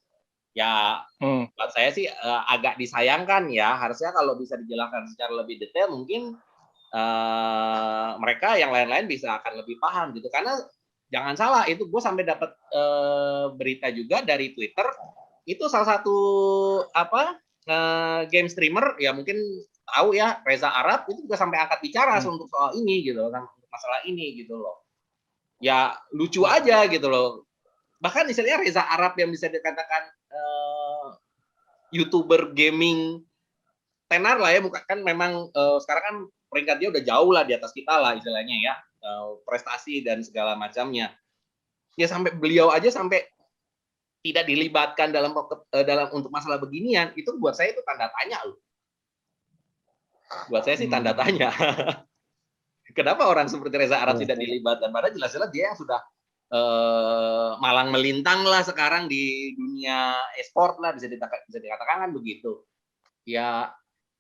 Ya, buat saya sih agak disayangkan ya. Harusnya kalau bisa dijelaskan secara lebih detail, mungkin mereka yang lain-lain bisa akan lebih paham gitu. Karena jangan salah, itu gue sampai dapat berita juga dari Twitter, itu salah satu game streamer ya mungkin tahu ya, Reza Arab itu juga sampai angkat bicara untuk soal ini gitu, untuk masalah ini gitu loh. Ya lucu aja gitu loh. Bahkan istilahnya Reza Arab yang bisa dikatakan YouTuber gaming tenar lah ya, kan memang sekarang kan peringkat dia udah jauh lah di atas kita lah istilahnya ya, prestasi dan segala macamnya. Ya sampai beliau aja sampai tidak dilibatkan dalam untuk masalah beginian, itu buat saya itu tanda tanya loh. Buat saya sih tanda tanya. Kenapa orang seperti Reza Arab tidak dilibatkan? Padahal jelas-jelas dia yang sudah malang melintang lah sekarang di dunia e-sport lah, bisa dikatakan kan begitu. Ya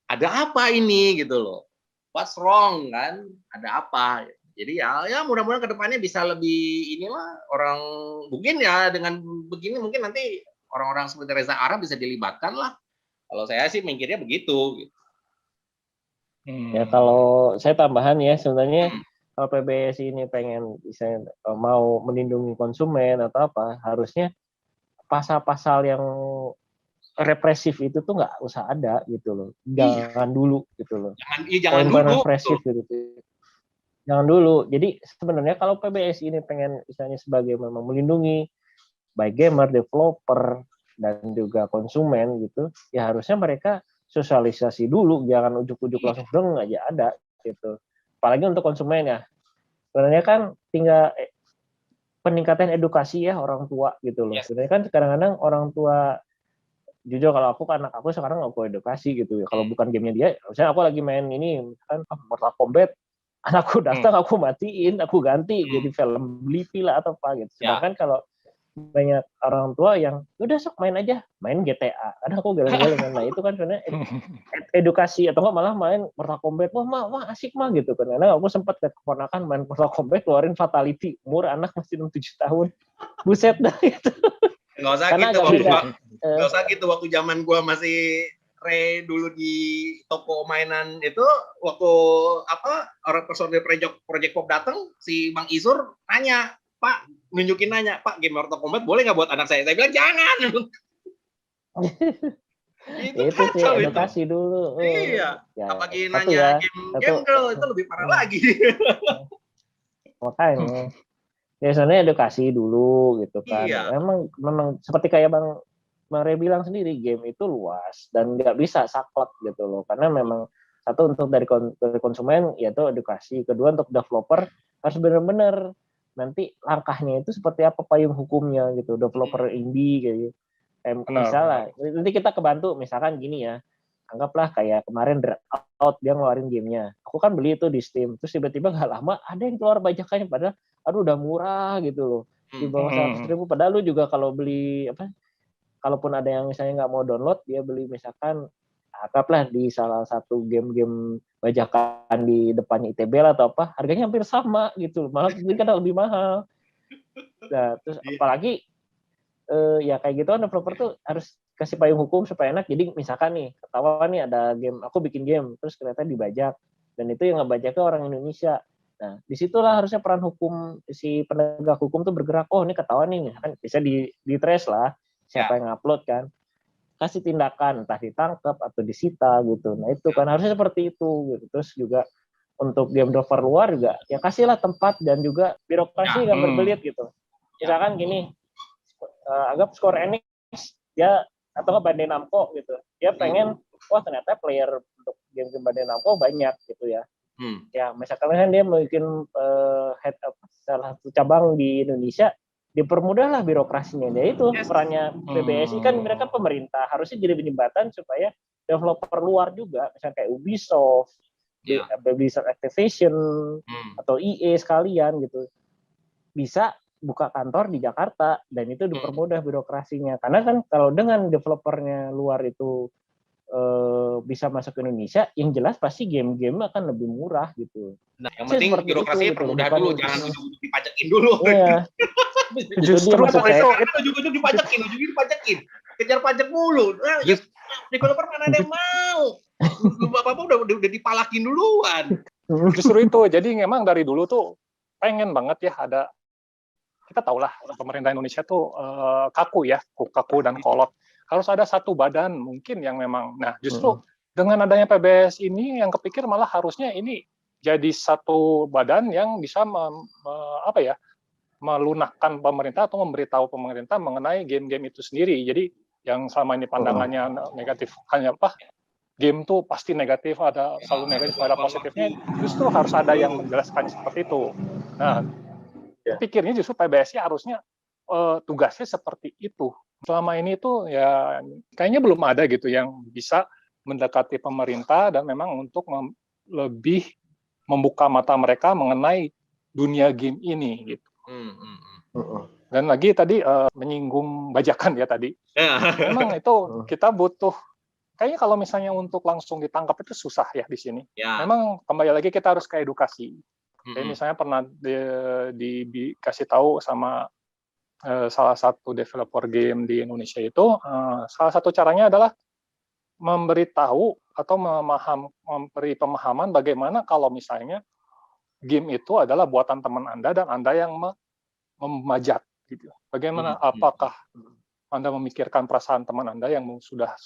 ada apa ini gitu loh? What's wrong kan? Ada apa? Jadi ya mudah-mudahan kedepannya bisa lebih inilah, orang mungkin ya dengan begini mungkin nanti orang-orang seperti Reza Arab bisa dilibatkan lah. Kalau saya sih mikirnya begitu. Ya kalau saya tambahan ya, sebenarnya kalau PBSI ini pengen bisa mau melindungi konsumen atau apa, harusnya pasal-pasal yang represif itu tuh nggak usah ada gitu loh. Jangan dulu gitu loh. Jangan dulu. Represif gitu. Jangan dulu. Jadi sebenarnya kalau PBSI ini pengen misalnya sebagai memang melindungi baik gamer, developer, dan juga konsumen gitu, ya harusnya mereka sosialisasi dulu, jangan ujuk-ujuk langsung dong aja ada gitu. Apalagi untuk konsumen ya. Sebenarnya kan tinggal peningkatan edukasi ya orang tua gitu loh. Sebenarnya kan kadang-kadang orang tua, jujur kalau aku anak aku sekarang aku edukasi gitu ya. Kalau bukan gamenya dia, misalnya aku lagi main ini kan Mortal Kombat, anakku datang aku matiin, aku ganti jadi film Blippi lah atau apa gitu. Sedangkan kalau banyak orang tua yang udah sok main aja, main GTA, kadang aku geleng-geleng. Nah itu kan sebenarnya edukasi, atau enggak malah main Mortal Kombat, wah asik mah gitu kan. Karena aku sempat ke keponakan main Mortal Kombat, keluarin fatality, umur anak masih 6-7 tahun, buset dah itu. Nggak usah gitu, waktu zaman gua masih dulu di toko mainan itu, waktu orang personil Project Pop datang, si Bang Isur nanya, Pak, Pak, game Mortal Kombat boleh nggak buat anak saya? Saya bilang jangan. itu sih edukasi itu dulu. Iya. Ya, apalagi nanya game girl itu lebih parah lagi. Makanya biasanya edukasi dulu gitu kan. Iya. Memang seperti kayak Bang Re bilang sendiri, game itu luas dan nggak bisa saklek gitu loh, karena memang satu untuk dari konsumen yaitu edukasi, kedua untuk developer harus benar-benar nanti langkahnya itu seperti apa payung hukumnya gitu, developer indie kayak gitu. Misalnya nanti kita kebantu misalkan gini ya, anggaplah kayak kemarin Dropout dia ngeluarin gamenya, aku kan beli itu di Steam, terus tiba-tiba nggak lama ada yang keluar bajakannya, padahal aduh udah murah gitu loh, di bawah 100.000, padahal lu juga kalau beli kalaupun ada yang misalnya nggak mau download, dia beli misalkan anggaplah di salah satu game-game bajakan di depannya ITB atau apa, harganya hampir sama gitu, malah ini kan lebih mahal. Nah, terus apalagi ya kayak gitu kan developer tuh harus kasih payung hukum supaya enak. Jadi misalkan nih ketahuan nih ada game, aku bikin game terus ternyata dibajak, dan itu yang ngebajaknya orang Indonesia. Nah, disitulah harusnya peran hukum, si penegak hukum tuh bergerak. Oh, ini ketahuan nih, kan bisa di trace lah siapa yang upload kan, kasih tindakan, entah ditangkap atau disita gitu. Nah itu kan harusnya seperti itu gitu. Terus juga untuk game developer luar juga ya kasihlah tempat dan juga birokrasi yang berbelit gitu. Misalkan gini, anggap Square Enix dia atau Bandai Namco gitu, dia pengen wah ternyata player untuk game-game Bandai Namco banyak gitu ya. Ya misalkan kan dia bikin salah satu cabang di Indonesia, dipermudahlah birokrasinya. Ya itu perannya PBSI kan, mereka pemerintah harusnya jadi jembatan supaya developer luar juga, misalnya kayak Ubisoft, Blizzard Activision atau EA sekalian gitu, bisa buka kantor di Jakarta, dan itu dipermudah birokrasinya. Karena kan kalau dengan developernya luar itu bisa masuk ke Indonesia, yang jelas pasti game-game akan lebih murah gitu. Nah, yang penting birokrasinya permudah dulu, jangan ujung-ujung dipajakin dulu. Iya. Justru ujung-ujung dipajakin, kejar pajak mulu. Nah, developer mana ada yang mau? Bapak-bapak udah dipalakin duluan. Justru itu, jadi memang dari dulu tuh pengen banget ya ada, kita tahulah pemerintah Indonesia tuh kaku dan kolot. Harus ada satu badan mungkin yang memang, nah justru dengan adanya PBS ini yang kepikir malah harusnya ini jadi satu badan yang bisa melunakkan pemerintah atau memberitahu pemerintah mengenai game-game itu sendiri. Jadi yang selama ini pandangannya negatif, hanya game tuh pasti negatif, ada selalu negatif, ada positifnya, justru harus ada yang menjelaskan seperti itu. Nah, pikirnya justru PBSI harusnya tugasnya seperti itu. Selama ini tuh ya kayaknya belum ada gitu yang bisa mendekati pemerintah dan memang untuk lebih membuka mata mereka mengenai dunia game ini gitu. Dan lagi tadi menyinggung bajakan ya tadi. Memang itu kita butuh, kayaknya kalau misalnya untuk langsung ditangkap itu susah ya di sini. Memang kembali lagi kita harus ke edukasi. Kayak misalnya pernah dikasih tahu sama salah satu developer game di Indonesia itu, salah satu caranya adalah memberitahu atau memberi pemahaman bagaimana kalau misalnya game itu adalah buatan teman Anda dan Anda yang memajak gitu. Bagaimana, apakah Anda memikirkan perasaan teman Anda yang sudah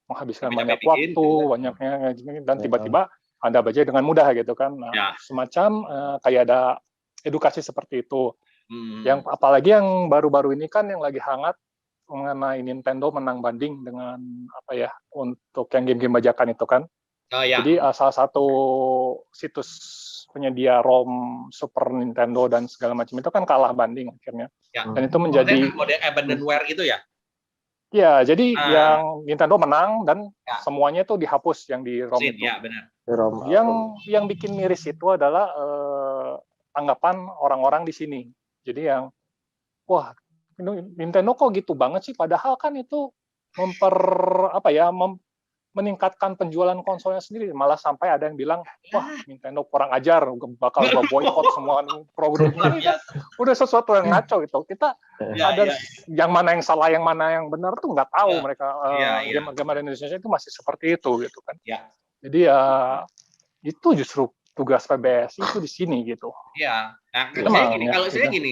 menghabiskan banyak waktu, banyaknya, dan tiba-tiba Anda bajak dengan mudah gitu kan. Nah, semacam kayak ada edukasi seperti itu. Yang apalagi yang baru-baru ini kan yang lagi hangat mengenai Nintendo menang banding dengan untuk yang game-game bajakan itu kan. Jadi salah satu situs penyedia ROM Super Nintendo dan segala macam itu kan kalah banding akhirnya. Dan itu menjadi model abandonware itu ya. Ya, jadi yang Nintendo menang dan semuanya itu dihapus yang di ROM itu. Ya, benar. Yang bikin miris itu adalah tanggapan orang-orang di sini. Jadi yang, wah, Nintendo kok gitu banget sih, padahal kan itu meningkatkan penjualan konsolnya sendiri. Malah sampai ada yang bilang, wah, Nintendo kurang ajar, bakal boykot semua produk ini. Udah sesuatu yang ngaco itu. Kita ada yang mana yang salah, yang mana yang benar tuh nggak tahu mereka. Game-game Indonesia itu masih seperti itu gitu kan. Jadi itu justru tugas PBS itu di sini gitu. Iya. Nah,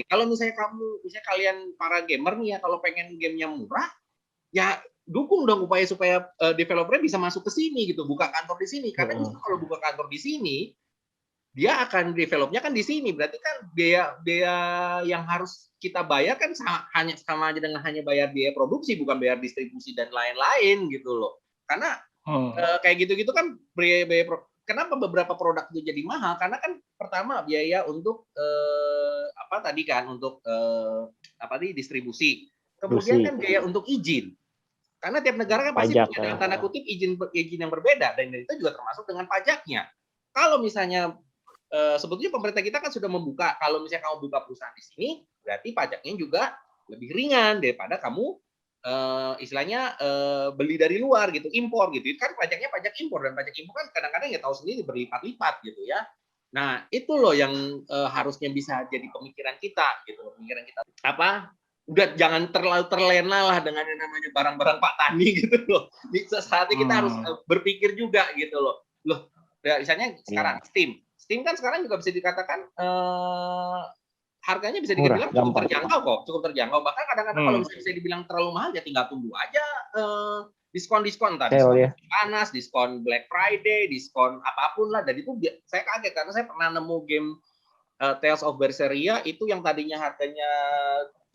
kalau misalnya kalian para gamer nih ya, kalau pengen gamenya murah, ya dukung dong upaya supaya developernya bisa masuk ke sini gitu, buka kantor di sini. Karena justru kalau buka kantor di sini, dia akan developnya kan di sini. Berarti kan biaya yang harus kita bayar kan sama aja dengan hanya bayar biaya produksi, bukan bayar distribusi dan lain-lain gitu loh. Karena kayak gitu-gitu kan biaya kenapa beberapa produk itu jadi mahal? Karena kan pertama biaya untuk distribusi. Kemudian kan biaya untuk izin. Karena tiap negara kan pasti punya dalam tanda kutip izin yang berbeda, dan itu juga termasuk dengan pajaknya. Kalau misalnya sebetulnya pemerintah kita kan sudah membuka, kalau misalnya kamu buka perusahaan di sini, berarti pajaknya juga lebih ringan daripada kamu istilahnya beli dari luar gitu, impor gitu. Kan pajaknya pajak impor, dan pajak impor kan kadang-kadang ya tahu sendiri berlipat-lipat gitu ya. Nah, itu loh yang harusnya bisa jadi pemikiran kita gitu, pemikiran kita. Udah jangan terlalu terlena lah dengan yang namanya barang-barang Pak Tani gitu loh. Saatnya kita harus berpikir juga gitu loh. misalnya sekarang Steam kan sekarang juga bisa dikatakan harganya bisa Murah, dibilang cukup gampang. terjangkau kok, cukup terjangkau. Bahkan kadang-kadang kalau misalnya dibilang terlalu mahal ya tinggal tunggu aja diskon tadi, diskon ya. panas, diskon Black Friday, diskon apapun lah. Dan itu saya kaget karena saya pernah nemu game Tales of Berseria itu yang tadinya harganya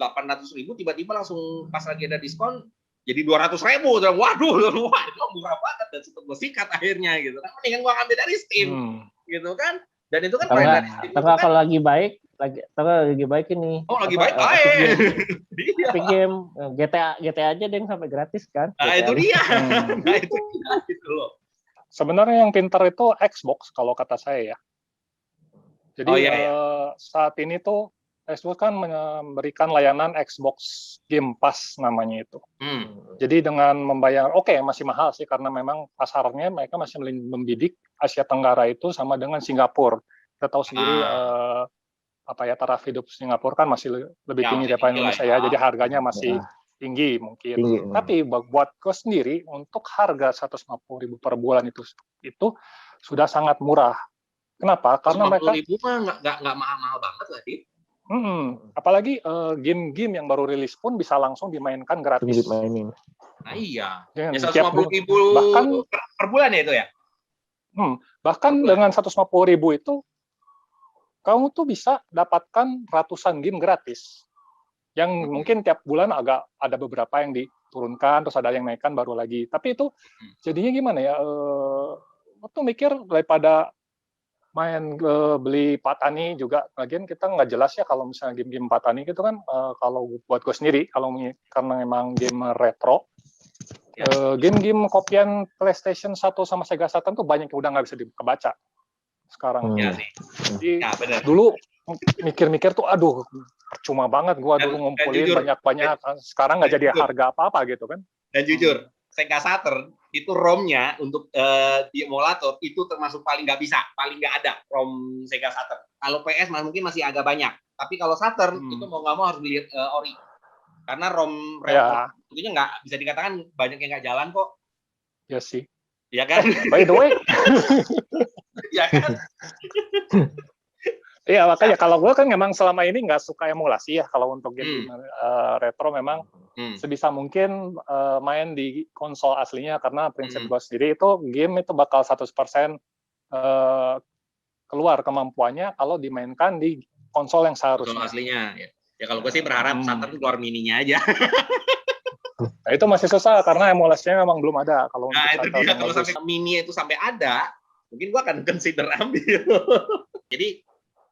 800.000 tiba-tiba langsung pas lagi ada diskon jadi 200.000. Waduh, wah itu murah banget dan sempat gue sikat akhirnya gitu kan. Mendingan gue ambil dari Steam gitu kan. Dan itu kan dari Steam itu kan, kalau lagi baik ini. Lagi baik. Epic Game GTA aja deh sampai gratis kan. Nah, itu dia. Nah, itu dia gitu loh. Sebenarnya yang pintar itu Xbox kalau kata saya ya. Jadi saat ini tuh Xbox kan memberikan layanan Xbox Game Pass namanya itu. Jadi dengan membayar, masih mahal sih karena memang pasarnya mereka masih membidik Asia Tenggara itu sama dengan Singapura. Kita tahu sendiri taraf hidup Singapura kan masih lebih tinggi daripada Indonesia ya. Jadi harganya masih tinggi mungkin. Tapi buat gue sendiri untuk harga 150.000 per bulan itu sudah sangat murah. Kenapa? Karena mereka 150.000 mah nggak mahal-mahal banget lah, Dit. Apalagi game-game yang baru rilis pun bisa langsung dimainkan gratis. Nah iya. Ya, 150.000 bahkan per bulan ya itu ya? Bahkan dengan 150.000 itu kamu tuh bisa dapatkan ratusan game gratis. Yang mungkin tiap bulan agak ada beberapa yang diturunkan, terus ada yang naikkan baru lagi. Tapi itu jadinya gimana ya? Waktu mikir daripada main beli Patani juga, lagian kita nggak jelas ya kalau misalnya game-game Patani gitu kan, kalau buat gue sendiri, karena memang game retro, game-game kopian PlayStation 1 sama Sega Saturn tuh banyak yang udah nggak bisa dibaca sekarang. Jadi dulu mikir-mikir tuh, aduh, percuma banget gue dulu ngumpulin banyak-banyak, sekarang nggak jadi harga apa-apa gitu kan. Dan jujur, Sega Saturn itu ROM-nya untuk di emulator itu termasuk paling nggak ada ROM Sega Saturn. Kalau PS mungkin masih agak banyak, tapi kalau Saturn itu mau nggak mau harus beli ori, karena ROM itu nggak bisa dikatakan banyak yang nggak jalan kok. Ya sih. Ya kan? By the way. Ya kan? Iya, makanya kalau gue kan memang selama ini nggak suka emulasi ya. Kalau untuk game retro memang sebisa mungkin main di konsol aslinya, karena prinsip gue sendiri itu game itu bakal 100% keluar kemampuannya kalau dimainkan di konsol yang seharusnya. Konsol aslinya. Ya kalau gue sih berharap Saturn keluar mininya aja. Nah, itu masih susah karena emulasinya memang belum ada. Kalau nah, itu dia. Kalau sampai mini itu sampai ada, mungkin gue akan consider ambil. Jadi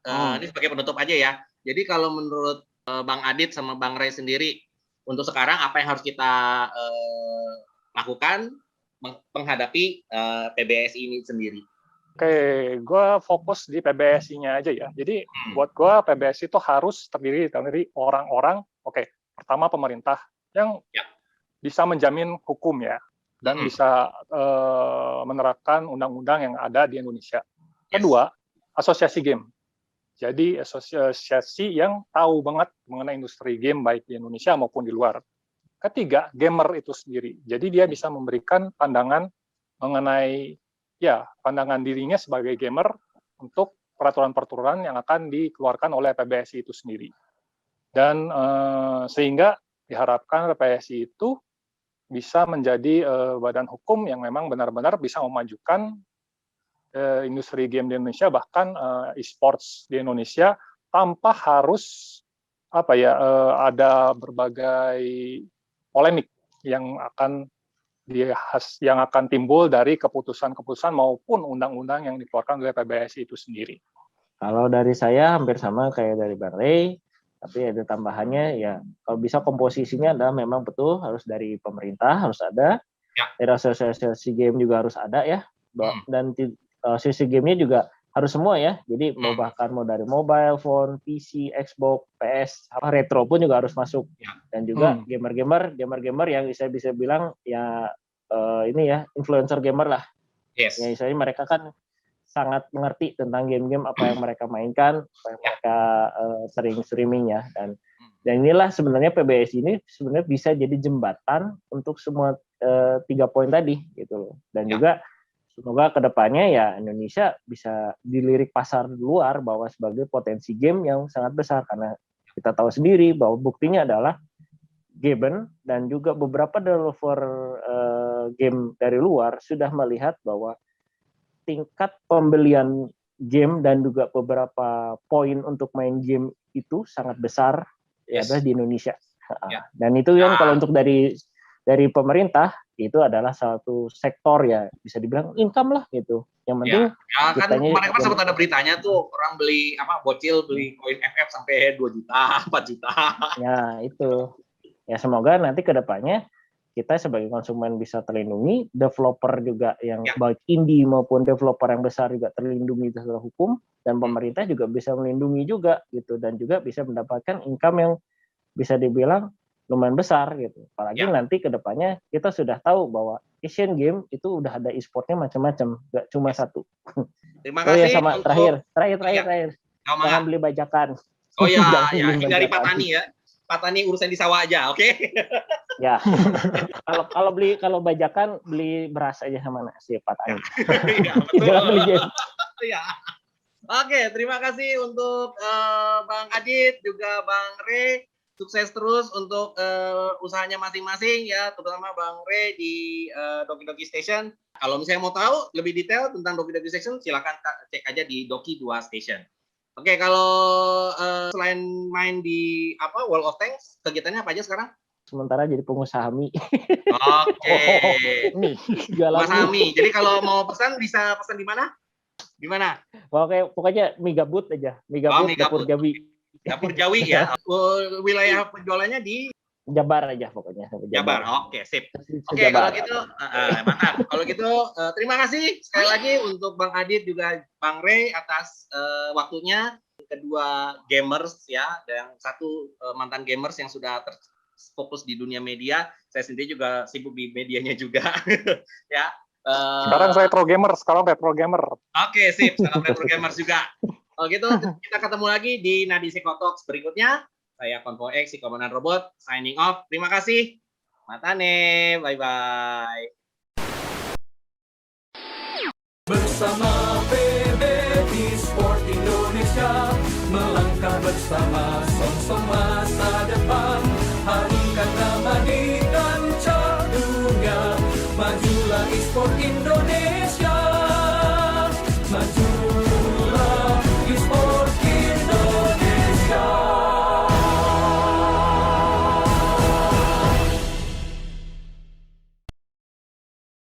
ini sebagai penutup aja ya. Jadi kalau menurut Bang Adit sama Bang Ray sendiri, untuk sekarang apa yang harus kita lakukan menghadapi PBSI ini sendiri? Oke, gue fokus di PBSI-nya aja ya. Jadi buat gue PBSI itu harus terdiri dari orang-orang, pertama pemerintah yang bisa menjamin hukum ya, dan bisa menerapkan undang-undang yang ada di Indonesia. Kedua, asosiasi game. Jadi asosiasi yang tahu banget mengenai industri game baik di Indonesia maupun di luar. Ketiga, gamer itu sendiri. Jadi dia bisa memberikan pandangan mengenai pandangan dirinya sebagai gamer untuk peraturan-peraturan yang akan dikeluarkan oleh PBSI itu sendiri. Dan sehingga diharapkan PBSI itu bisa menjadi badan hukum yang memang benar-benar bisa memajukan industri game di Indonesia, bahkan e-sports di Indonesia, tanpa harus ada berbagai polemik yang akan timbul dari keputusan-keputusan maupun undang-undang yang dikeluarkan oleh PBSI itu sendiri. Kalau dari saya hampir sama kayak dari Bang Ray, tapi ada tambahannya ya, kalau bisa komposisinya adalah memang betul harus dari pemerintah, harus ada, dari asosiasi game juga harus ada ya, dan sisi gamenya juga harus semua ya, jadi bahkan mau dari mobile phone, PC, Xbox, PS, retro pun juga harus masuk, dan juga gamer-gamer yang bisa bilang ya ini ya influencer gamer lah, ya misalnya mereka kan sangat mengerti tentang game-game apa yang mereka mainkan, apa yang mereka sering streaming ya, dan inilah sebenarnya PBSI ini sebenarnya bisa jadi jembatan untuk semua 3 poin tadi gitu loh, dan juga semoga kedepannya ya Indonesia bisa dilirik pasar luar bahwa sebagai potensi game yang sangat besar, karena kita tahu sendiri bahwa buktinya adalah Gaben dan juga beberapa developer game dari luar sudah melihat bahwa tingkat pembelian game dan juga beberapa poin untuk main game itu sangat besar adalah di Indonesia. Dan itu yang kalau untuk dari pemerintah itu adalah satu sektor ya bisa dibilang income lah gitu. Yang penting kan kemarin sempat ada beritanya tuh orang beli bocil beli koin FF sampai 2 juta, 4 juta. Ya, itu. Ya semoga nanti ke depannya kita sebagai konsumen bisa terlindungi, developer juga yang baik indie maupun developer yang besar juga terlindungi secara hukum, dan pemerintah juga bisa melindungi juga gitu, dan juga bisa mendapatkan income yang bisa dibilang lumayan besar gitu. Apalagi nanti ke depannya kita sudah tahu bahwa Asian Game itu udah ada e-sportnya macam-macam, nggak cuma satu. Terima kasih. Sama terakhir. Jangan beli bajakan. Oh ya, hindari Patani ya. Patani urusan di sawah aja, oke? Ya. Kalau bajakan beli beras aja sama nasi Patani. Iya, betul. Jangan beli game. Iya. Oke, terima kasih untuk Bang Adit juga Bang Ray. Sukses terus untuk usahanya masing-masing ya, terutama Bang Ray di Doki Doki Station. Kalau misalnya mau tahu lebih detail tentang Doki Doki Station, silakan cek aja di Doki 2 Station. Oke, kalau selain main di World of Tanks, kegiatannya apa aja sekarang? Sementara jadi pengusaha mie. Oke. Jualan mie. Jadi kalau mau pesan bisa pesan di mana? Di mana? Oke, pokoknya mie gabut aja. Mie gabut, Dapur Jawi. Dapur Jawi ya. Wilayah penjualannya di Jabar aja pokoknya. Jabar. Oke, sip. Oke, kalau gitu mantap. Kalau gitu terima kasih sekali lagi untuk Bang Adit juga Bang Ray atas waktunya. Kedua gamers ya, dan satu mantan gamers yang sudah fokus di dunia media. Saya sendiri juga sibuk di medianya juga. Ya. Sekarang saya pro gamer, sekarang retro gamer. Oke, sip. Sekarang retro gamers juga. Kalau gitu kita ketemu lagi di Nadi Sekotox berikutnya. Saya Konvo X, si Komandan Robot, signing off. Terima kasih. Matane, bye-bye. Bersama PB Sport Indonesia, melangkah bersama song-song masa depan. Harumkan nama di kancah dunia, majulah e-sport Indonesia.